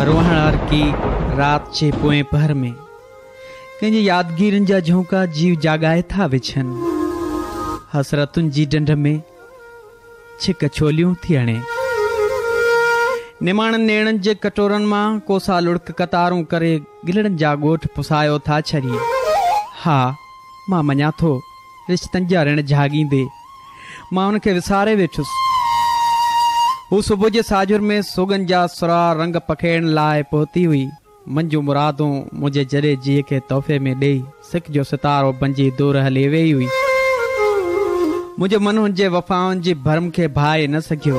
रोहण की रात जे पोएं पहर में कंहिंजी यादगिरियुनि जा झोंका जीव जाॻाए था विछनि। हसरतुनि जी डंड में छिक छोलियूं थी हणे। निमाणनि नेणनि जे कटोरनि मां कोसा लुड़क कतारूं करे गिलड़नि जा ॻोठ पुसायो था छॾी। हा, मां मञा थो रिश्तनि जा ऋण जाॻींदे मां हुनखे विसारे वेठुसि। हू सुबुह जे साजुर में सोगन जा सुरा रंग पखेड़ण लाइ पहुती हुई। मंजू मुरादूं मुंहिंजे जॾे जीअ खे तोहफ़े में ॾेई सिक जो सितारो बंजी दूर हली वेई हुई। मुंहिंजो मन हुनजे वफ़ाउनि जी भरम खे भाए न सघियो,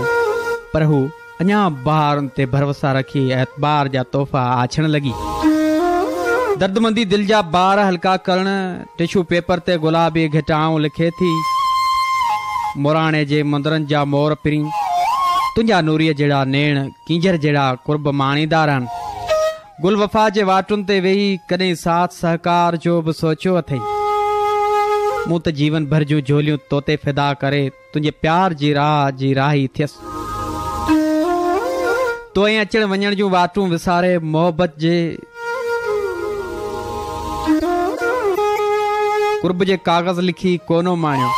पर हू अञा बहारुनि ते भरोसा रखी एतबार जा तोहफ़ा आछण लॻी। दर्दमंदी दिल जा बार हल्का करण टिशू पेपर ते गुलाबी घिटाऊं लिखे थी। मुराणे जे मंदरनि जा मोर पिरी तुंहिंजा नूरीअ जहिड़ा नेण कींजर जहिड़ा कुर्ब माणीदार आहिनि। गुल वफ़ा जे वाटुनि ते वेही कॾहिं साथ सहकार जो बि सोचियो अथई। मूं त जीवन भर जूं झोलियूं तोते फिदा करे तुंहिंजे प्यार जी राही थियसि। तोए अचण वञण जूं वाटूं विसारे मोहबत जे कुर्ब जे कागज़ लिखी कोनो माणियो।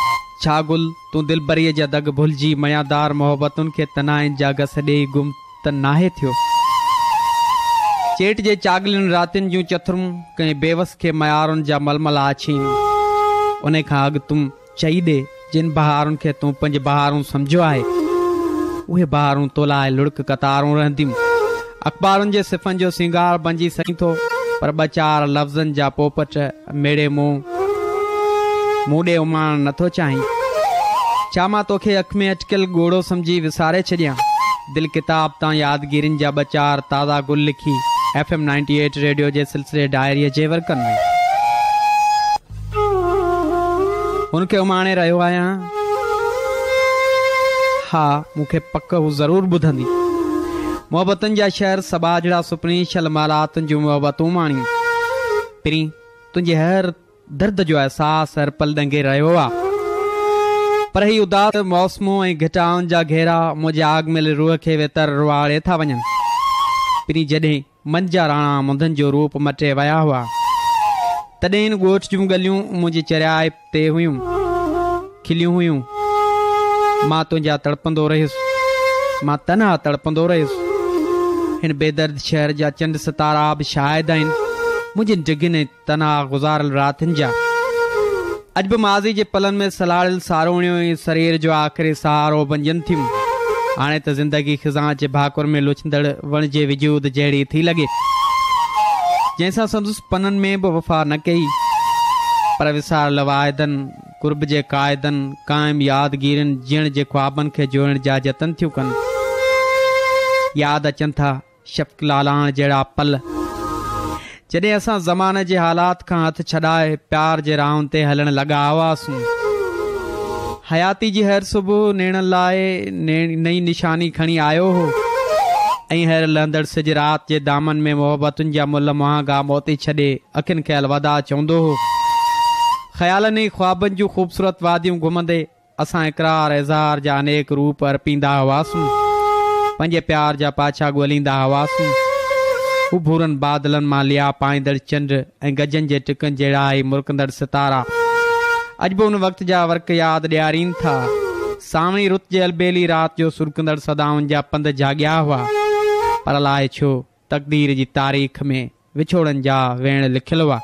छा गुल तूं दिलबरीअ जा दग भुलिजी मयादार मोहबतुनि खे तनाइन जा गस ॾेई गुम त नाहे थियो। चेट जे चागलियुनि रातियुनि जूं चथरूं कंहिं बेवस खे मयारुनि जा मलमल आछी। उन खां अॻु तूं चई ॾे जिन बहारुनि खे तूं पंज बहारूं सम्झो आहे, उहे बहारूं तोलाए लुड़क कतारूं रहंदियूं। अख़बारुनि जे सिफ़नि जो सिंगार बणिजी सघी थो, पर ॿ चार लफ़्ज़नि जा पोपट मेड़े मूं ॾे उमाण नथो चाहीं। छा मां तोखे अख में अटकियल ॻोड़ो सम्झी विसारे छॾियां? दिल किताब तां यादगिरियुनि जा ॿ चार ताज़ा गुल लिखी FM 98 रेडियो जे सिलसिले डायरीअ जे वर्कनि में हुनखे उमाणे रहियो आहियां। हा, मूंखे पक हू ज़रूरु ॿुधंदी। मोहबतुनि जा शहर सबा जहिड़ा सुपनी छल मालातुनि जूं मोहबतूं माणियूं। पिरी तुंहिंजे हर दर्द जो अहसास हर पल ॾंगे रहियो आहे, पर ही उदास मौसमूं ऐं घिटाउनि जा घेरा मुंहिंजे आग मिल रूह खे वेतर रुआड़े था वञनि। पिरी जॾहिं मन जा राणा मुंदनि जो रूप मटे विया हुआ, तॾहिं इन ॻोठ जूं गलियूं मुंहिंजी चरियाए ते हुयूं, खिलियूं हुयूं। मां तुंहिंजा तड़पंदो रहियुसि, मां तनहा तड़पंदो रहियुसि। हिन बेदर्द शहर जा चंड सितारा बि शायदि आहिनि मुंहिंजी डिघिन तनहा गुज़ारियल रातियुनि जा। अॼु बि माज़ी जे पलनि में सलाड़ियल सारोणियूं ऐं शरीर जो आख़िरी सहारो बणजनि थियूं। हाणे त ज़िंदगी ख़िज़ां जे भाकुर में लुछंदड़ वण जे वजूद जहिड़ी थी लॻे, जंहिंसां संदसि पननि में बि वफ़ा न कई, पर विसारल वाइदनि कुर्ब जे क़ाइदनि क़ाइम यादगिरियुनि जीअण जे ख्वाबनि खे जोड़ण जा जतन थियूं कनि। यादि अचनि था शफ़क़ लालाण जहिड़ा पल, जॾहिं असां ज़माने जे हालात खां हथ छॾाए प्यार जे राहुनि ते हलण लॻा हुआसीं। हयाती जी हर सुबुह नेण लाइ नई निशानी खणी आयो हो, ऐं हर लहंदड़ सिज राति जे दामन में मोहबतुनि जा मुल महांगा मोती छॾे अखियुनि खे अलविदा चवंदो हो। ख़्यालनि ऐं ख्वाबनि जूं ख़ूबसूरत वादियूं घुमंदे असां इक़रार इज़हार जा अनेक रूप अर्पींदा हुआसीं, पंहिंजे प्यार जा पाछा ॻोल्हींदा हुआसीं। हू भूरनि बादलनि मां लिया पाईंदड़ चंड ऐं गजनि जे टिकनि जहिड़ा ई मुरकंदड़ सितारा अॼु बि उन वक़्त जा वर्क यादि ॾियारीनि था। सावणी रुत जे अलबेली राति जो सुरकंदड़ सदाउनि जा पंध जाॻिया हुआ, पर अलाए छो तक़दीर जी तारीख़ में विछोड़नि जा वेण लिखियलु हुआ।